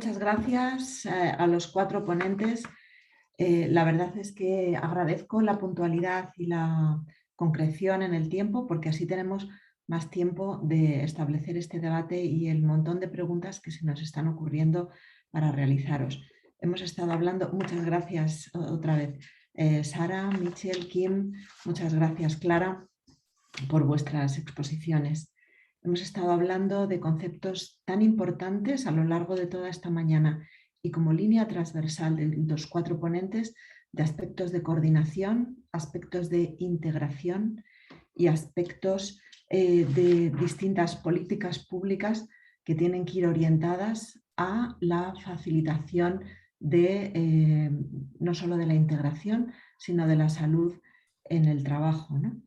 muchas gracias a los cuatro ponentes. La verdad es que agradezco la puntualidad y la concreción en el tiempo, porque así tenemos más tiempo de establecer este debate y el montón de preguntas que se nos están ocurriendo para realizaros. Hemos estado hablando, muchas gracias otra vez, Sara, Michelle, Kim, muchas gracias, Clara, por vuestras exposiciones. Hemos estado hablando de conceptos tan importantes a lo largo de toda esta mañana y como línea transversal de los cuatro ponentes, de aspectos de coordinación, aspectos de integración y aspectos de distintas políticas públicas que tienen que ir orientadas a la facilitación de no solo de la integración, sino de la salud en el trabajo, ¿no?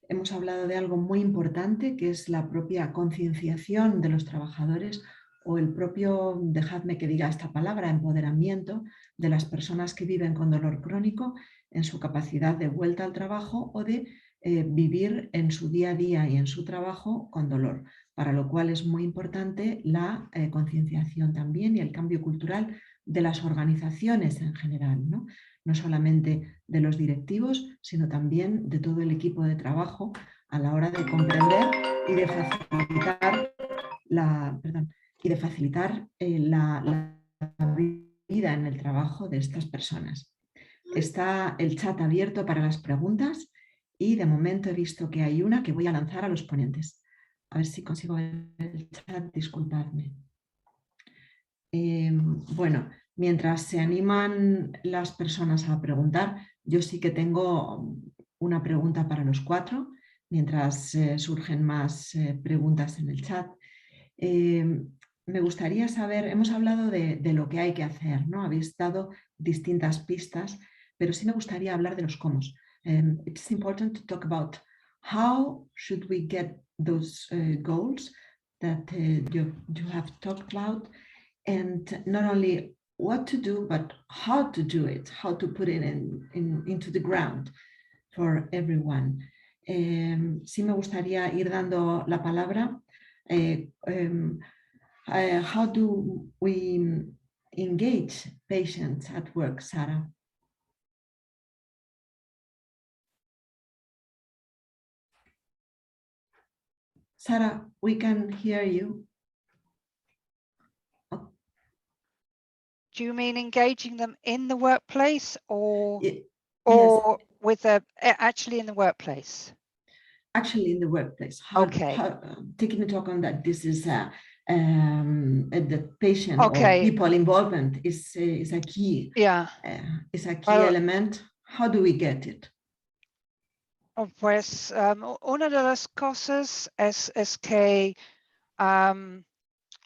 Hemos hablado de algo muy importante, que es la propia concienciación de los trabajadores o el propio, dejadme que diga esta palabra, empoderamiento de las personas que viven con dolor crónico en su capacidad de vuelta al trabajo o de vivir en su día a día y en su trabajo con dolor, para lo cual es muy importante la concienciación también y el cambio cultural de las organizaciones en general, ¿no? No solamente de los directivos, sino también de todo el equipo de trabajo a la hora de comprender y de facilitar la vida en el trabajo de estas personas. Está el chat abierto para las preguntas y de momento he visto que hay una que voy a lanzar a los ponentes. A ver si consigo ver el chat, disculpadme. Bueno, mientras se animan las personas a preguntar, yo sí que tengo una pregunta para los cuatro, mientras surgen más preguntas en el chat. Me gustaría saber, hemos hablado de lo que hay que hacer, ¿no? Habéis dado distintas pistas, pero sí me gustaría hablar de los cómo. It's important to talk about how should we get those goals that you have talked about, and not only what to do, but how to do it, how to put it into the ground for everyone. Sí me gustaría ir dando la palabra. How do we engage patients at work, Sara? Sara, we can hear you. Do you mean engaging them in the workplace or yes. with actually in the workplace? Actually in the workplace. Okay. Taking into account that this is the patient or people involvement is a key. Yeah. Is a key element. How do we get it? Pues una de las cosas es que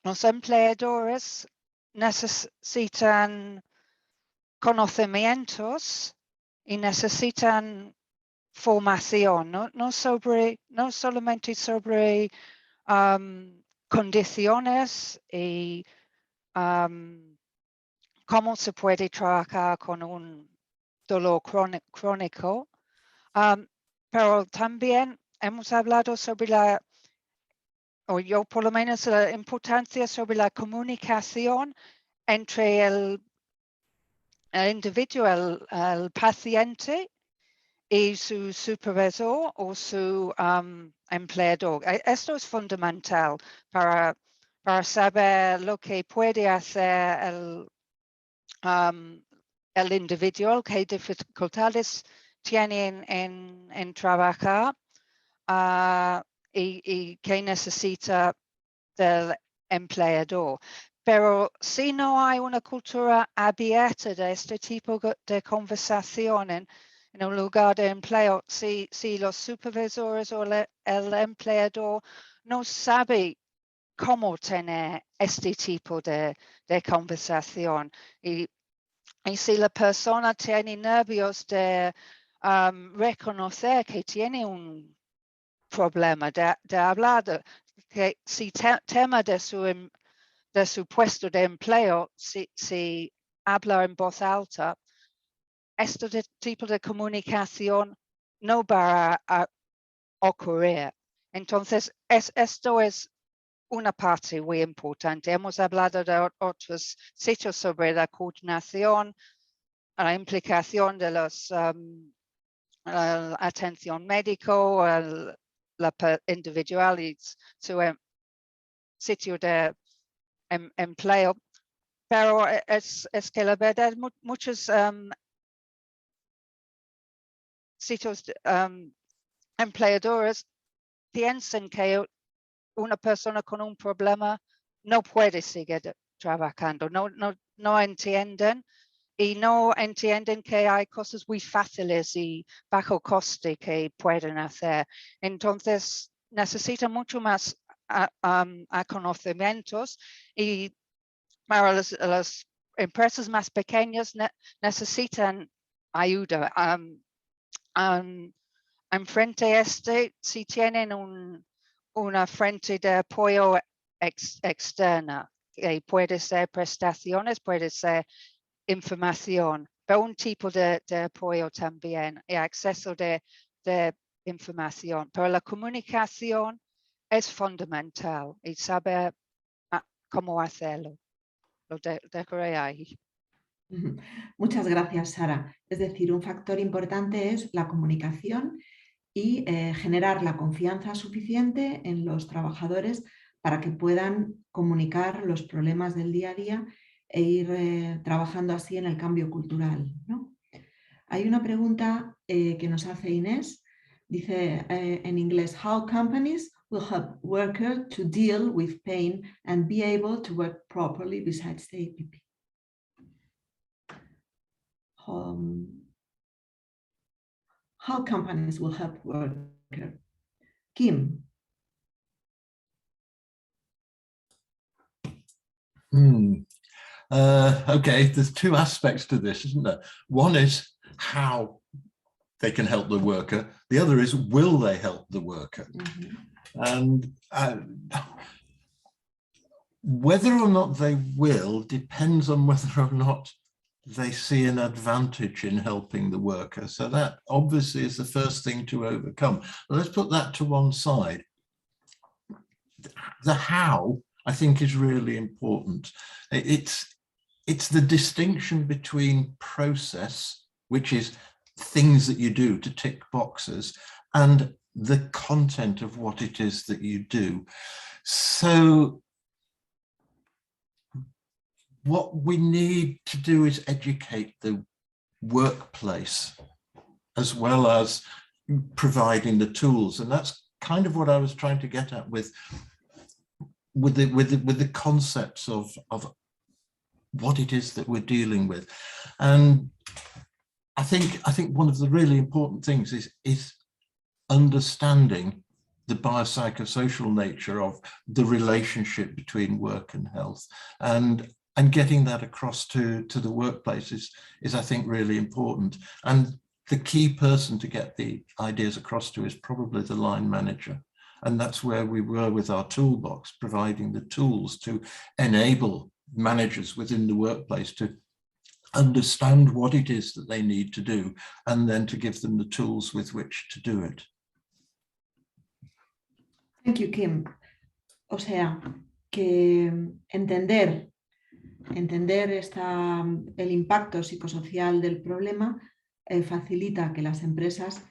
los empleadores necesitan conocimientos y necesitan formación, no solamente sobre condiciones y cómo se puede trabajar con un dolor crónico, pero también hemos hablado sobre o yo por lo menos la importancia sobre la comunicación entre el individuo, el paciente y su supervisor o su empleador. Esto es fundamental para saber lo que puede hacer el individuo, qué dificultades tienen en trabajar y qué necesita del empleador. Pero si no hay una cultura abierta de este tipo de conversación en un lugar de empleo, si los supervisores o el empleador no sabe cómo tener este tipo de conversación y si la persona tiene nervios de reconocer que tiene un problema, de hablar, que si tema de su puesto de empleo, si habla en voz alta, este tipo de comunicación no va a ocurrir. Entonces, esto es una parte muy importante. Hemos hablado de otros sitios sobre la coordinación, la implicación de los la atención médico, la individual y su sitio de empleo. Pero es que la verdad muchos sitios empleadores piensan que una persona con un problema no puede seguir trabajando, no entienden y no entienden que hay cosas muy fáciles y bajo coste que pueden hacer. Entonces necesitan mucho más conocimientos y para las empresas más pequeñas necesitan ayuda. Enfrente si tienen una frente de apoyo externa, que puede ser prestaciones, puede ser información, pero un tipo de apoyo también y acceso de información. Pero la comunicación es fundamental y saber cómo hacerlo. Lo dejaré ahí. Muchas gracias, Sara. Es decir, un factor importante es la comunicación y generar la confianza suficiente en los trabajadores para que puedan comunicar los problemas del día a día e ir trabajando así en el cambio cultural, ¿no? Hay una pregunta que nos hace Inés, dice en inglés, how companies will help workers to deal with pain and be able to work properly besides the APP. How companies will help workers. Kim. Okay, there's two aspects to this, isn't there? One is how they can help the worker. The other is, will they help the worker? And whether or not they will depends on whether or not they see an advantage in helping the worker. So that obviously is the first thing to overcome. Let's put that to one side. The how, I think, is really important. It's the distinction between process, which is things that you do to tick boxes, and the content of what it is that you do. So what we need to do is educate the workplace as well as providing the tools. And that's kind of what I was trying to get at with the concepts of what it is that we're dealing with. And I think one of the really important things is understanding the biopsychosocial nature of the relationship between work and health, and getting that across to the workplace is I think really important. And the key person to get the ideas across to is probably the line manager. And that's where we were with our toolbox, providing the tools to enable managers within the workplace to understand what it is that they need to do, and then to give them the tools with which to do it. Thank you, Kim. O sea, que entender el impacto psicosocial del problema facilita que las empresas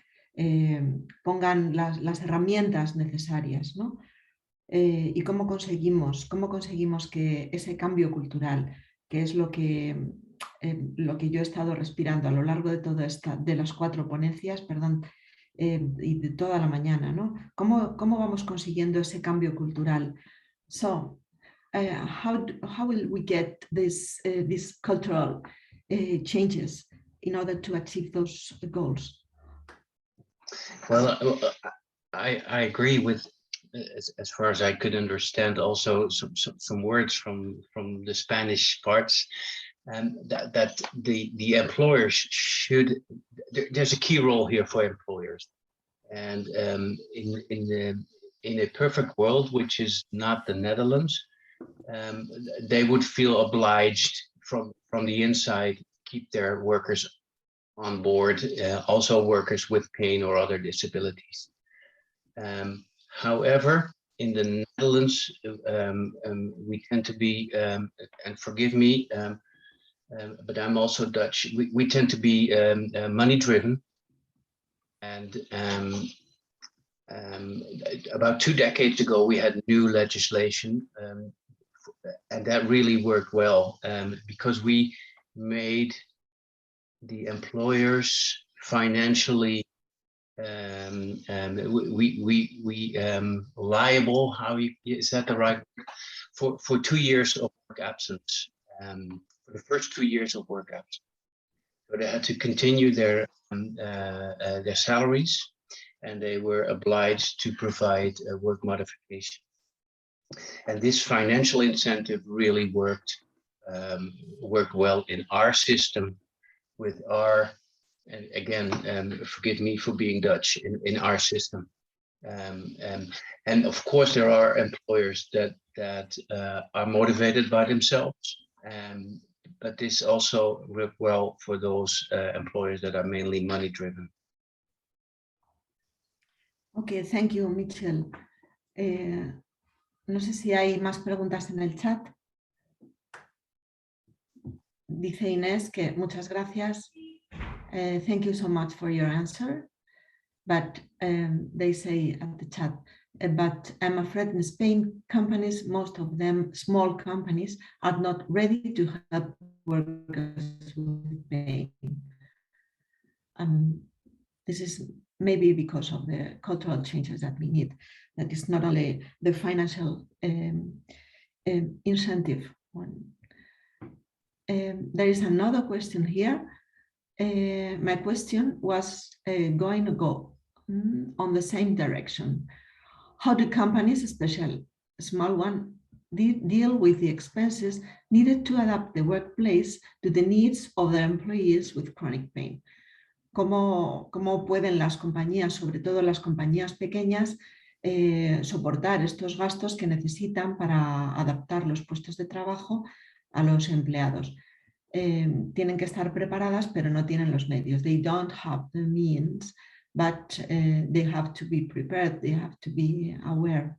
pongan las herramientas necesarias, ¿no? ¿Y cómo conseguimos que ese cambio cultural, que es lo que yo he estado respirando a lo largo de las 4 ponencias, y de toda la mañana, ¿no? ¿Cómo vamos consiguiendo ese cambio cultural? So, how will we get these cultural changes in order to achieve those goals? Well, I agree with, as far as I could understand, also some words from the Spanish parts, that the employers should. There's a key role here for employers, and in a perfect world, which is not the Netherlands, they would feel obliged from the inside keep their workers on board, also workers with pain or other disabilities. However, in the Netherlands, we tend to be, and forgive me, but I'm also Dutch. We tend to be money driven, and about 2 decades ago we had new legislation, and that really worked well, because we made the employers financially liable. Is that the right word? For 2 years of work absence, for the first 2 years of work absence. So they had to continue their salaries, and they were obliged to provide a work modification. And this financial incentive really worked well in our system with our, and again, forgive me for being Dutch, in our system. And of course, there are employers that are motivated by themselves, but this also worked well for those employers that are mainly money driven. Okay, thank you, Mitchell. No sé si hay más preguntas en el chat. Dice Inés que muchas gracias. Thank you so much for your answer. But they say at the chat, but I'm afraid in Spain, companies, most of them small companies, are not ready to help workers with pain. This is maybe because of the cultural changes that we need. That is not only the financial incentive one. There is another question here. My question was going to go on the same direction. How do companies, especially small one, deal with the expenses needed to adapt the workplace to the needs of their employees with chronic pain? ¿Cómo pueden las compañías, sobre todo las compañías pequeñas, soportar estos gastos que necesitan para adaptar los puestos de trabajo a los empleados? Tienen que estar preparadas, pero no tienen los medios. They don't have the means, but they have to be prepared. They have to be aware.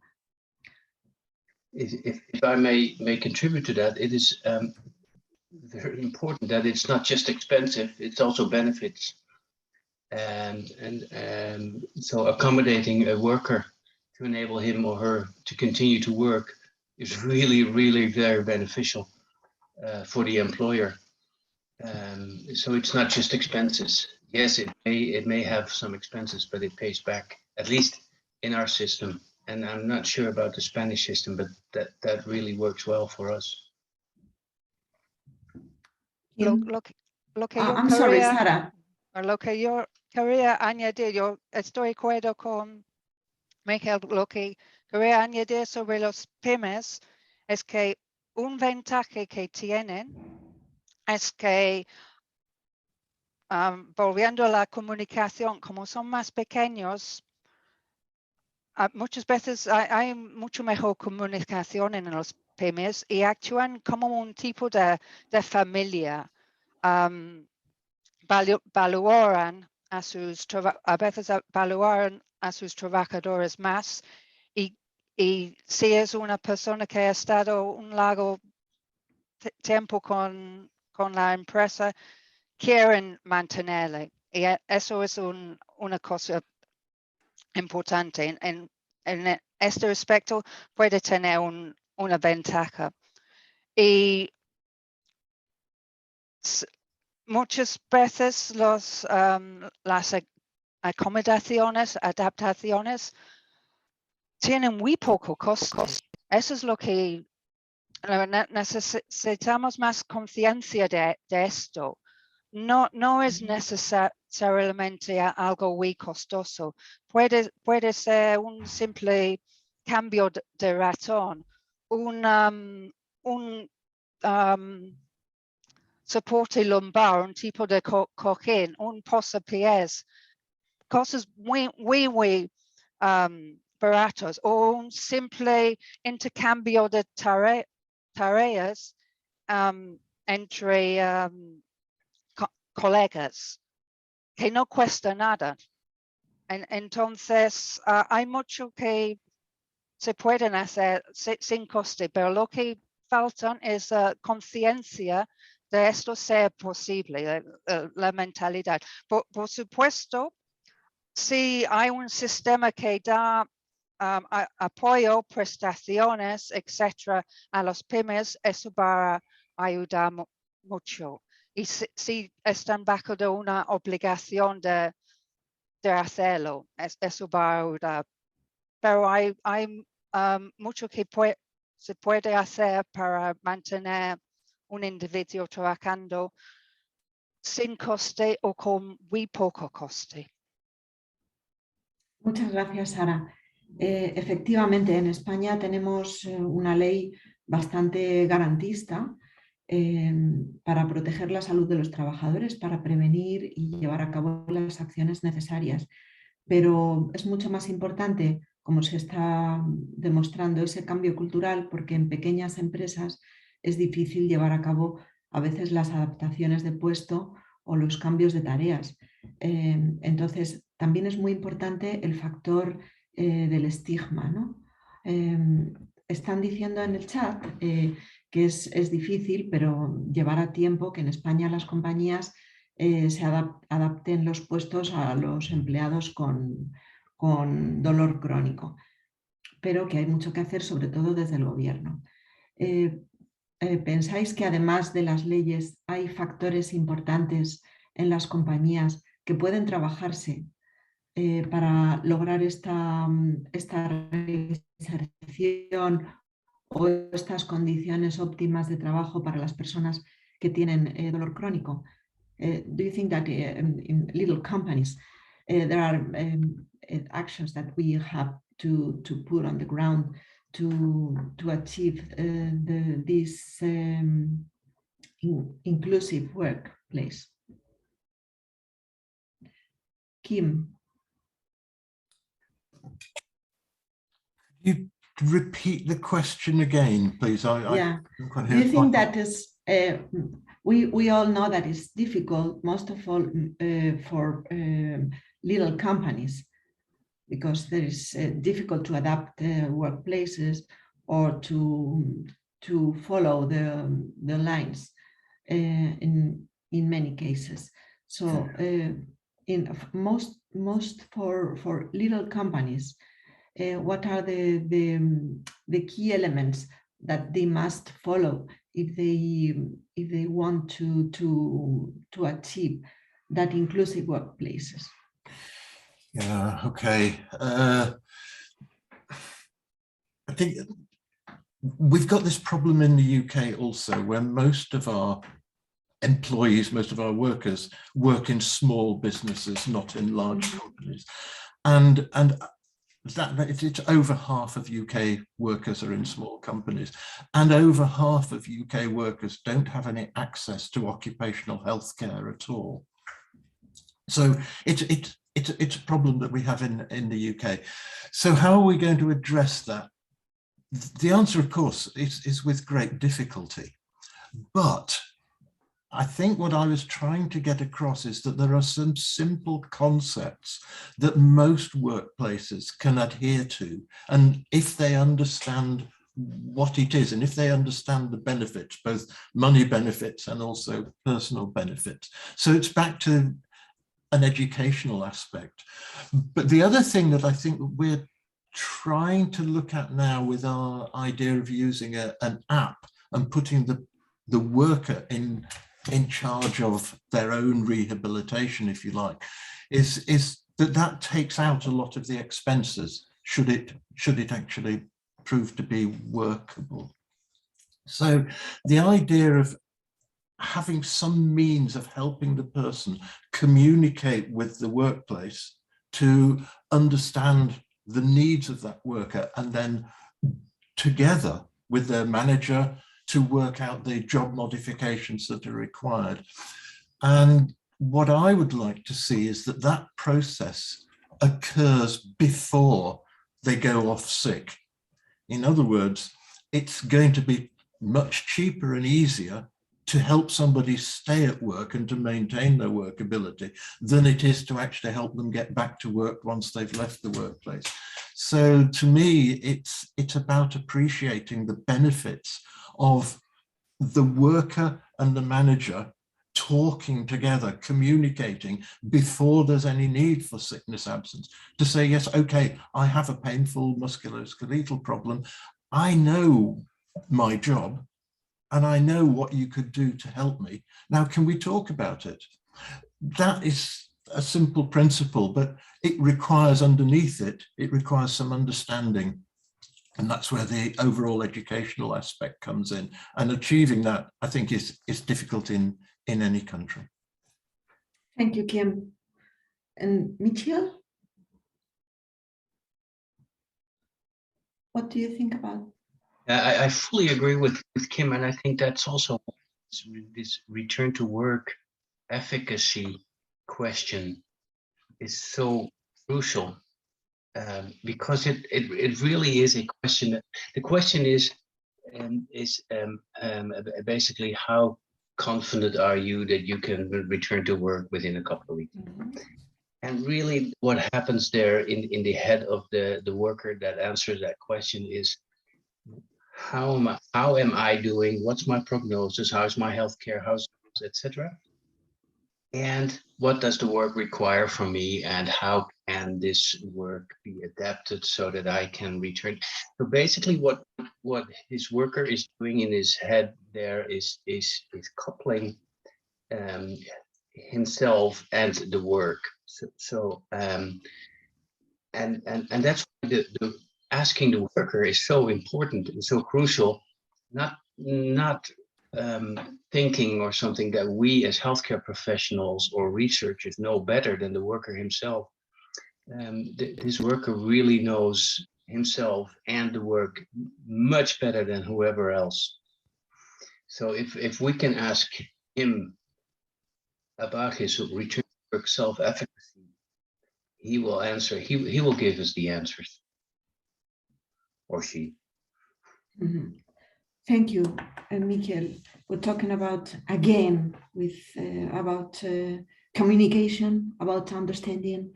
If I may contribute to that, it is very important that it's not just expensive; it's also benefits. And so accommodating a worker to enable him or her to continue to work is really, really very beneficial for the employer. So it's not just expenses. Yes, it may have some expenses, but it pays back, at least in our system. And I'm not sure about the Spanish system, but that really works well for us. Lo que yo I'm sorry, quería, Sara. lo que yo quería añadir, yo estoy de acuerdo con Michael, lo que quería añadir sobre los pymes es que un ventaja que tienen es que, volviendo a la comunicación, como son más pequeños, muchas veces hay mucho mejor comunicación en los pymes y actúan como un tipo de familia. Valoran a veces valoran a sus trabajadores más, y si es una persona que ha estado un largo tiempo con la empresa, quieren mantenerle, y eso es una cosa importante. En este respecto puede tener una ventaja. Y muchas veces las acomodaciones, adaptaciones tienen muy poco costo. Eso es lo que necesitamos, más conciencia de esto. No es necesariamente algo muy costoso. Puede ser un simple cambio de ratón, un soporte lumbar, un tipo de cojín, un posapiés, cosas muy baratos, o un simple intercambio de tareas entre colegas, que no cuesta nada. Entonces, hay mucho que se pueden hacer sin coste, pero lo que faltan es conciencia de esto ser posible, la mentalidad. Por supuesto, si hay un sistema que da apoyo, prestaciones, etcétera, a los pymes, eso va a ayudar mucho. Y si están bajo de una obligación de hacerlo, eso va a ayudar. Pero hay mucho que se puede hacer para mantener un individuo trabajando sin coste o con muy poco coste. Muchas gracias, Sara. Efectivamente, en España tenemos una ley bastante garantista para proteger la salud de los trabajadores, para prevenir y llevar a cabo las acciones necesarias. Pero es mucho más importante, como se está demostrando, ese cambio cultural, porque en pequeñas empresas es difícil llevar a cabo a veces las adaptaciones de puesto o los cambios de tareas. Entonces, también es muy importante el factor del estigma, ¿no? Están diciendo en el chat que es difícil, pero llevará tiempo que en España las compañías se adapten los puestos a los empleados con dolor crónico, pero que hay mucho que hacer, sobre todo desde el gobierno. ¿Pensáis que además de las leyes hay factores importantes en las compañías que pueden trabajarse para lograr esta reinserción o estas condiciones óptimas de trabajo para las personas que tienen dolor crónico? Do you think that in little companies there are actions that we have to put on the ground to achieve this inclusive workplace? Kim. You repeat the question again, please. Yeah. Do you think that is we all know that it's difficult, most of all for little companies, because there is difficult to adapt workplaces or to follow the lines in many cases. So in most for little companies, what are the key elements that they must follow if they want to achieve that inclusive workplaces? Yeah, okay. I think we've got this problem in the UK also, where most of our employees, most of our workers work in small businesses, not in large companies. And that it's over half of UK workers are in small companies, and over half of UK workers don't have any access to occupational health care at all. So it's a problem that we have in the UK. So how are we going to address that? The answer, of course, is with great difficulty. But I think what I was trying to get across is that there are some simple concepts that most workplaces can adhere to. And if they understand what it is, and if they understand the benefits, both money benefits and also personal benefits. So it's back to an educational aspect. But the other thing that I think we're trying to look at now with our idea of using an app and putting the worker in charge of their own rehabilitation, if you like, is that takes out a lot of the expenses should it actually prove to be workable. So the idea of having some means of helping the person communicate with the workplace to understand the needs of that worker, and then together with their manager to work out the job modifications that are required. And what I would like to see is that process occurs before they go off sick. In other words, it's going to be much cheaper and easier to help somebody stay at work and to maintain their workability than it is to actually help them get back to work once they've left the workplace. So to me, it's about appreciating the benefits of the worker and the manager talking together, communicating before there's any need for sickness absence, to say, yes, okay, I have a painful musculoskeletal problem. I know my job and I know what you could do to help me. Now, can we talk about it? That is a simple principle, but it requires underneath it, it requires some understanding. And that's where the overall educational aspect comes in. And achieving that, I think, is difficult in any country. Thank you, Kim. And Michiel? What do you think about? I fully agree with Kim, and I think that's also this return to work efficacy question is so crucial, because it really is a question. The question is basically, how confident are you that you can return to work within a couple of weeks? Mm-hmm. And really what happens there in the head of the worker that answers that question is, how am I doing? What's my prognosis? How's my healthcare? How's etc. And what does the work require from me? And how can this work be adapted so that I can return? So basically, what his worker is doing in his head there is coupling himself and the work. And that's why the asking the worker is so important and so crucial. Not thinking or something that we as healthcare professionals or researchers know better than the worker himself. This worker really knows himself and the work much better than whoever else. So if we can ask him about his return to work self-efficacy, he will answer. He will give us the answers, or she. Mm-hmm. Thank you, Michiel. We're talking about, again, about communication, about understanding,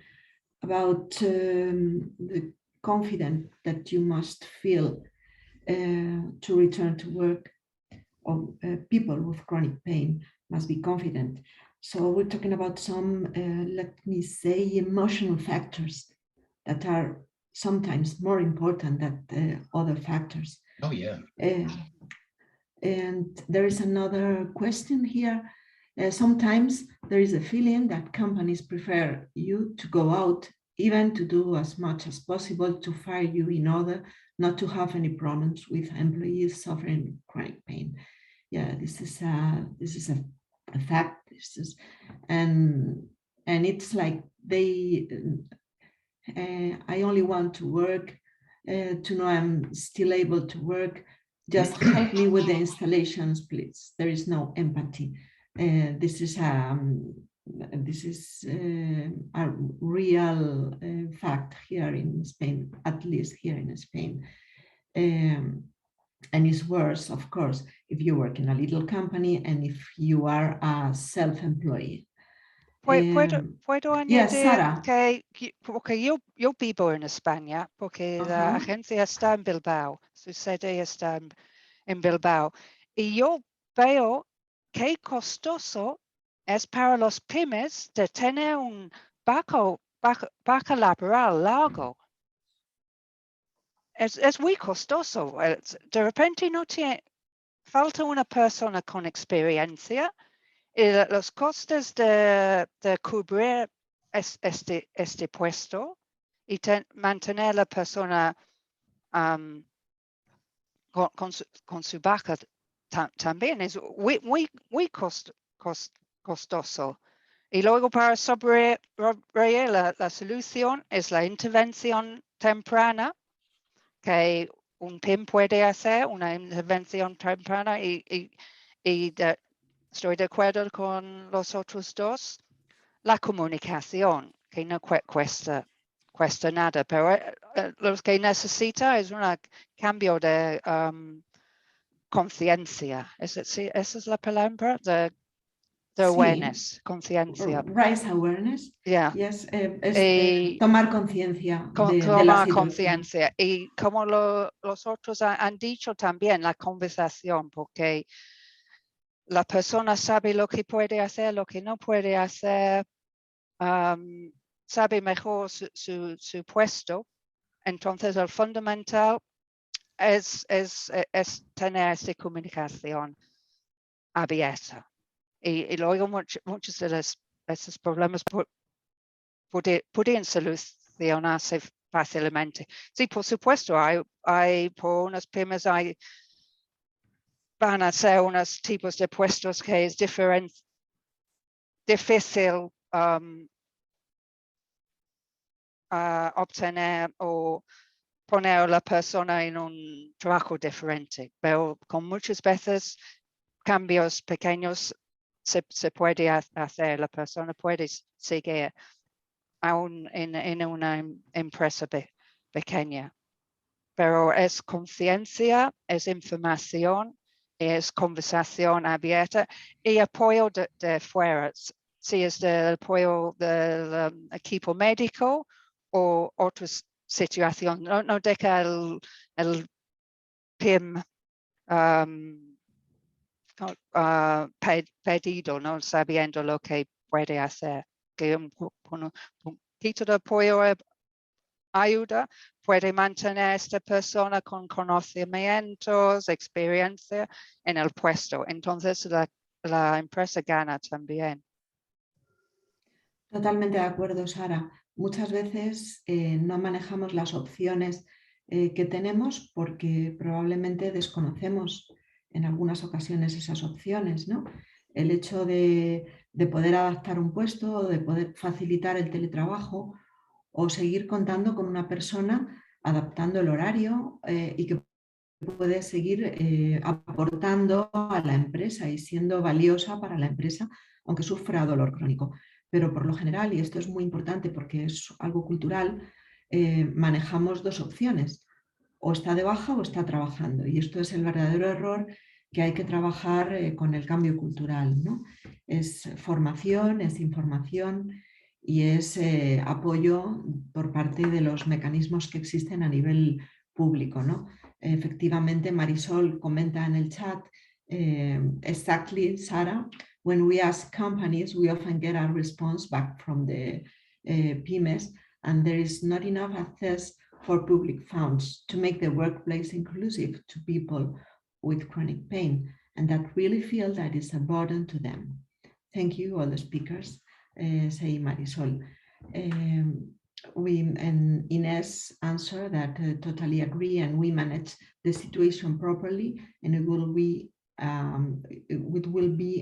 about the confidence that you must feel to return to work. Or people with chronic pain must be confident. So we're talking about some, let me say, emotional factors that are sometimes more important than other factors. Oh yeah. And there is another question here. Sometimes there is a feeling that companies prefer you to go out, even to do as much as possible to fire you in order not to have any problems with employees suffering chronic pain. Yeah, this is a fact. And it's like I only want to work to know I'm still able to work. Just help me with the installations, please. There is no empathy. This is a real fact here in Spain, at least here in Spain. And it's worse, of course, if you work in a little company and if you are a self-employed. ¿Puedo añadir Sara. porque yo vivo en España, porque la agencia está en Bilbao, su sede está en Bilbao, y yo veo qué costoso es para los pymes de tener un vaca laboral largo. Es muy costoso. De repente no tiene, falta una persona con experiencia. Y los costes de cubrir este puesto y mantener la persona con su vaca también es muy costoso. Y luego para sobrevivir la solución es la intervención temprana, que un PIM puede hacer, una intervención temprana estoy de acuerdo con los otros dos. La comunicación, que no cuesta nada, pero lo que necesita es un cambio de conciencia. Esa es la palabra, de the Sí. awareness, conciencia. Raise awareness. Yeah. Yes, Y tomar conciencia de la tomar situación. conciencia. Y como los otros han dicho también, la conversación, porque la persona sabe lo que puede hacer, lo que no puede hacer, sabe mejor su puesto. Entonces, el fundamental es tener esta comunicación abierta. Y luego muchos de esos problemas podrían solucionarse fácilmente. Sí, por supuesto, hay por unas pymes van a ser unos tipos de puestos que es difícil obtener o poner a la persona en un trabajo diferente, pero con muchas veces cambios pequeños se puede hacer, la persona puede seguir aún en una empresa pequeña. Pero es conciencia, es información, es conversación abierta y apoyo de fuera. Si es del apoyo del equipo médico o otras situaciones. No deja el PIM pedido, no sabiendo lo que puede hacer. Que un poquito de apoyo ayuda, puede mantener a esta persona con conocimientos, experiencia en el puesto. Entonces la empresa gana también. Totalmente de acuerdo, Sara. Muchas veces no manejamos las opciones que tenemos porque probablemente desconocemos en algunas ocasiones esas opciones, ¿no? El hecho de poder adaptar un puesto o de poder facilitar el teletrabajo o seguir contando con una persona adaptando el horario y que puede seguir aportando a la empresa y siendo valiosa para la empresa, aunque sufra dolor crónico. Pero por lo general, y esto es muy importante porque es algo cultural, manejamos dos opciones, o está de baja o está trabajando, y esto es el verdadero error que hay que trabajar con el cambio cultural, ¿no? Es formación, es información y es apoyo por parte de los mecanismos que existen a nivel público, ¿no? Efectivamente, Marisol comenta en el chat, exactly, Sara, when we ask companies, we often get a response back from the pymes, and there is not enough access for public funds to make the workplace inclusive to people with chronic pain, and that really feel that is a burden to them. Thank you, all the speakers, say Marisol. And Ines answer that totally agree, and we manage the situation properly, and it will be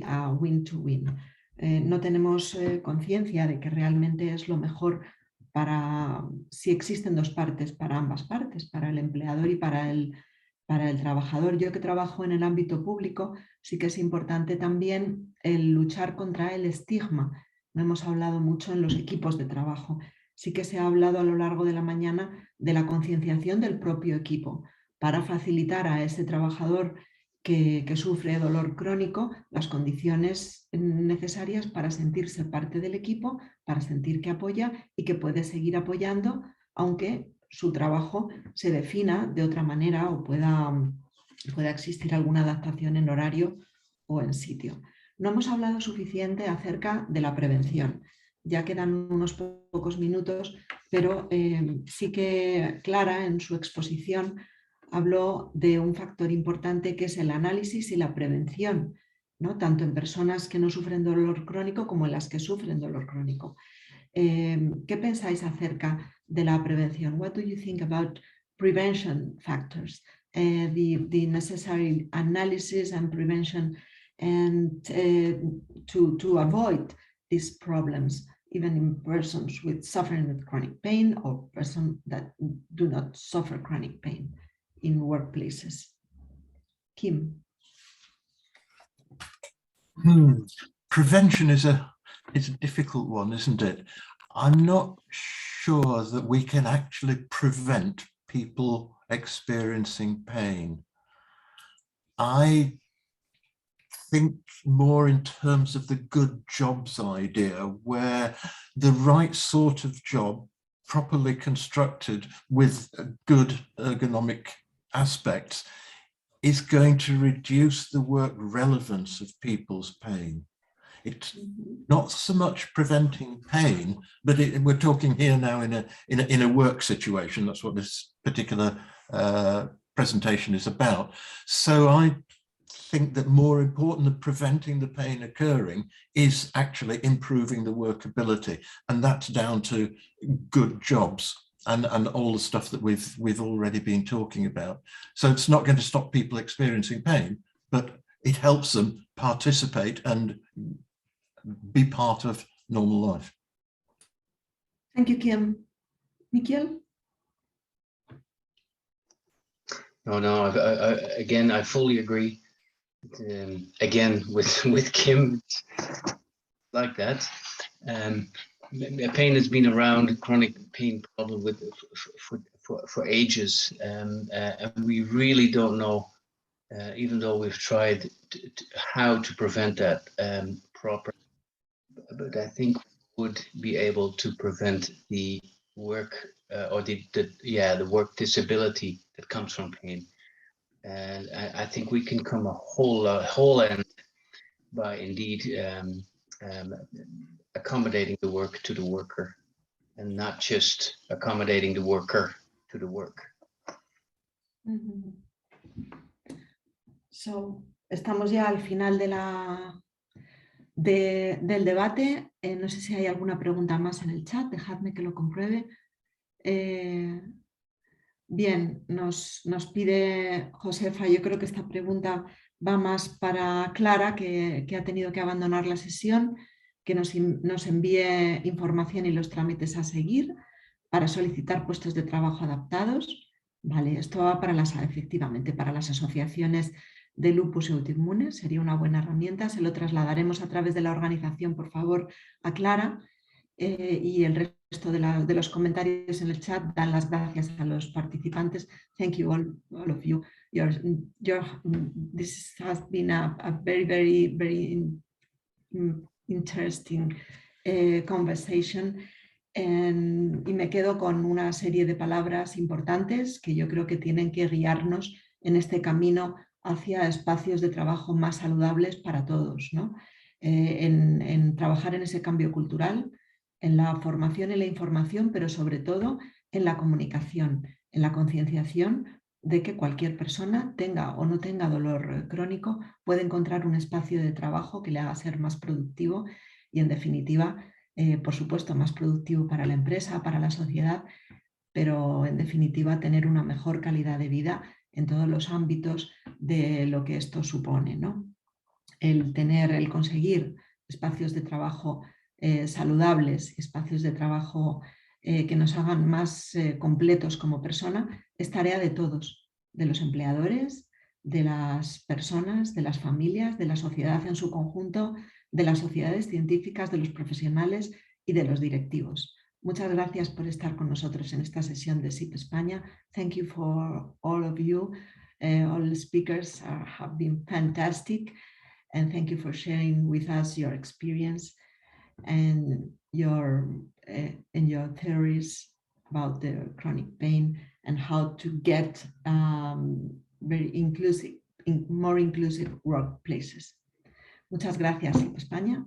a win-to-win. No tenemos conciencia de que realmente es lo mejor para, si existen dos partes, para ambas partes, para el empleador y para el trabajador. Yo que trabajo en el ámbito público, sí que es importante también el luchar contra el estigma. No hemos hablado mucho en los equipos de trabajo. Sí que se ha hablado a lo largo de la mañana de la concienciación del propio equipo para facilitar a ese trabajador que sufre dolor crónico las condiciones necesarias para sentirse parte del equipo, para sentir que apoya y que puede seguir apoyando, aunque su trabajo se defina de otra manera o pueda existir alguna adaptación en horario o en sitio. No hemos hablado suficiente acerca de la prevención. Ya quedan unos pocos minutos, pero sí que Clara en su exposición habló de un factor importante que es el análisis y la prevención, ¿no? Tanto en personas que no sufren dolor crónico como en las que sufren dolor crónico. ¿Qué pensáis acerca de la prevención? What do you think about prevention factors? The necessary analysis and prevention and to avoid these problems, even in persons with suffering with chronic pain or persons that do not suffer chronic pain in workplaces. Kim. Prevention is a difficult one, isn't it? I'm not sure that we can actually prevent people experiencing pain. I think more in terms of the good jobs idea, where the right sort of job, properly constructed with good ergonomic aspects, is going to reduce the work relevance of people's pain. It's not so much preventing pain, but we're talking here now in a work situation. That's what this particular presentation is about. So I think that more important than preventing the pain occurring is actually improving the workability, and that's down to good jobs and all the stuff that we've already been talking about. So it's not going to stop people experiencing pain, but it helps them participate and be part of normal life. Thank you, Kim. Michiel? No, again, I fully agree. Again, with Kim, like that. Pain has been around, chronic pain problem for ages, and we really don't know, even though we've tried how to prevent that properly. But I think we would be able to prevent the work or the work disability that comes from pain. And I think we can come a whole end by indeed accommodating the work to the worker, and not just accommodating the worker to the work. So, estamos ya al final del debate. No sé si hay alguna pregunta más en el chat, dejadme que lo compruebe. Bien, nos pide Josefa, yo creo que esta pregunta va más para Clara, que ha tenido que abandonar la sesión, que nos envíe información y los trámites a seguir para solicitar puestos de trabajo adaptados. Vale, esto va efectivamente para las asociaciones de lupus y autoinmunes, sería una buena herramienta. Se lo trasladaremos a través de la organización, por favor, a Clara. Y el resto de los comentarios en el chat dan las gracias a los participantes. Thank you all of you. This has been a very, very, very interesting conversation. Y me quedo con una serie de palabras importantes que yo creo que tienen que guiarnos en este camino hacia espacios de trabajo más saludables para todos, ¿no? En trabajar en ese cambio cultural, en la formación y la información, pero sobre todo en la comunicación, en la concienciación de que cualquier persona, tenga o no tenga dolor crónico, puede encontrar un espacio de trabajo que le haga ser más productivo y, en definitiva, por supuesto, más productivo para la empresa, para la sociedad, pero en definitiva tener una mejor calidad de vida en todos los ámbitos de lo que esto supone, ¿no? El conseguir espacios de trabajo saludables, espacios de trabajo que nos hagan más completos como persona, es tarea de todos, de los empleadores, de las personas, de las familias, de la sociedad en su conjunto, de las sociedades científicas, de los profesionales y de los directivos. Muchas gracias por estar con nosotros en esta sesión de SIP España. Thank you for all of you. All the speakers have been fantastic, and thank you for sharing with us your experience and your theories about the chronic pain and how to get very inclusive, more inclusive workplaces. Muchas gracias, SIP España.